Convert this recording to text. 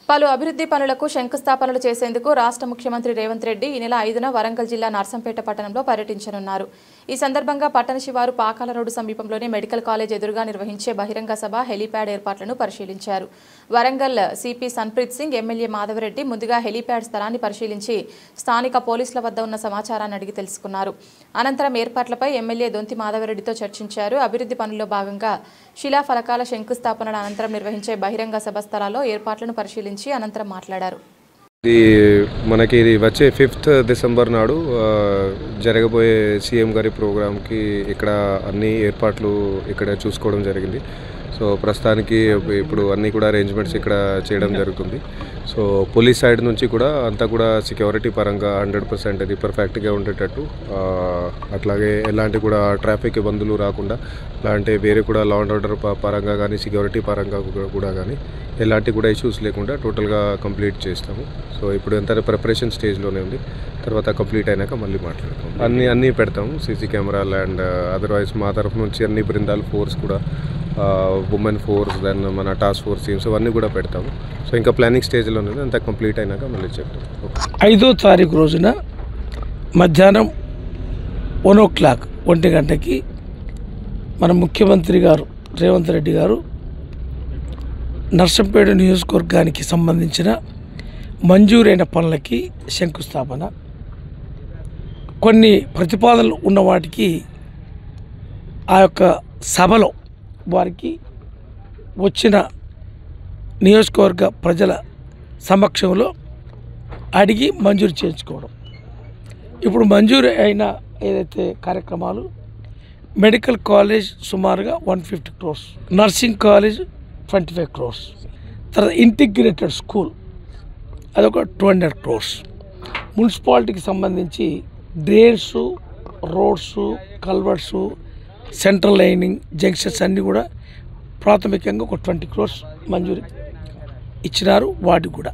పలు అభివృద్ధి పనులకు శంకుస్థాపనలు చేసేందుకు రాష్ట్ర ముఖ్యమంత్రి రేవంత్ రెడ్డి ఈ నెల 5న వరంగల్ జిల్లా నర్సంపేట పట్టణంలో పర్యటించనున్నారు. ఈ సందర్భంగా పట్టణ శివారు పాకాల రోడ్డు సమీపంలోని మెడికల్ కాలేజ్ ఎదురుగా నిర్వహించే బహిరంగ సభ, హెలీప్యాడ్ ఏర్పాట్లను పరిశీలించారు. వరంగల్ సిపి సన్ప్రీత్ సింగ్, ఎమ్మెల్యే మాధవరెడ్డి ముందుగా హెలీప్యాడ్ స్థలాన్ని పరిశీలించి స్థానిక పోలీసుల వద్ద ఉన్న సమాచారాన్ని అడిగి తెలుసుకున్నారు. అనంతరం ఏర్పాట్లపై ఎమ్మెల్యే దొంతి మాధవరెడ్డితో చర్చించారు. అభివృద్ధి పనుల్లో భాగంగా శిలాఫలకాల శంకుస్థాపనల అనంతరం నిర్వహించే బహిరంగ సభ స్థలాల్లో ఏర్పాట్లను పరిశీలించి అనంతరం మాట్లాడారు. మనకి ఇది వచ్చే 5th డిసెంబర్ నాడు జరగబోయే సీఎం గారి ప్రోగ్రామ్కి ఇక్కడ అన్ని ఏర్పాట్లు ఇక్కడ చూసుకోవడం జరిగింది. సో ప్రస్తుతానికి ఇప్పుడు అన్నీ కూడా అరేంజ్మెంట్స్ ఇక్కడ చేయడం జరుగుతుంది. సో పోలీస్ సైడ్ నుంచి కూడా అంతా కూడా సెక్యూరిటీ పరంగా 100% అది పర్ఫెక్ట్గా ఉండేటట్టు, అట్లాగే ఎలాంటి కూడా ట్రాఫిక్ ఇబ్బందులు రాకుండా, అలాంటి వేరే కూడా లా అండ్ ఆర్డర్ పరంగా కానీ సిక్యూరిటీ పరంగా కూడా కానీ ఎలాంటి కూడా ఇష్యూస్ లేకుండా టోటల్గా కంప్లీట్ చేస్తాము. సో ఇప్పుడు ఎంత ప్రిపరేషన్ స్టేజ్లోనే ఉంది. తర్వాత కంప్లీట్ అయినాక మళ్ళీ మాట్లాడతాం. అన్నీ పెడతాము, సీసీ కెమెరాలు అండ్ అదర్వైజ్ మా తరఫు నుంచి అన్ని బృందాలు ఫోర్స్ కూడా, ఉమెన్ ఫోర్స్, దెన్ మన టాస్క్ ఫోర్స్ టీమ్స్ అవన్నీ కూడా పెడతాము. సో ఇంకా ప్లానింగ్ స్టేజ్లో ఉంది. అంతా కంప్లీట్ అయినాక మళ్ళీ చెప్తాం. 5వ తారీఖు రోజున మధ్యాహ్నం 1 o'clock 1 గంటకి మన ముఖ్యమంత్రి గారు రేవంత్ రెడ్డి గారు నర్సంపేట నియోజకవర్గానికి సంబంధించిన మంజూరైన పనులకి శంకుస్థాపన, కొన్ని ప్రతిపాదనలు ఉన్న వాటికి ఆ యొక్క సభలో వారికి వచ్చిన నియోజకవర్గ ప్రజల సమక్షంలో అడిగి మంజూరు చేయించుకోవడం. ఇప్పుడు మంజూరు అయిన ఏదైతే కార్యక్రమాలు, మెడికల్ కాలేజ్ సుమారుగా 150 crores, నర్సింగ్ కాలేజ్ 25 crores, తర్వాత ఇంటిగ్రేటెడ్ స్కూల్ అదొక 200 crores, మున్సిపాలిటీకి సంబంధించి drains, roads, culverts, central lining, junctions అన్నీ కూడా ప్రాథమికంగా ఒక 20 crores మంజూరు ఇచ్చినారు. వాటికి కూడా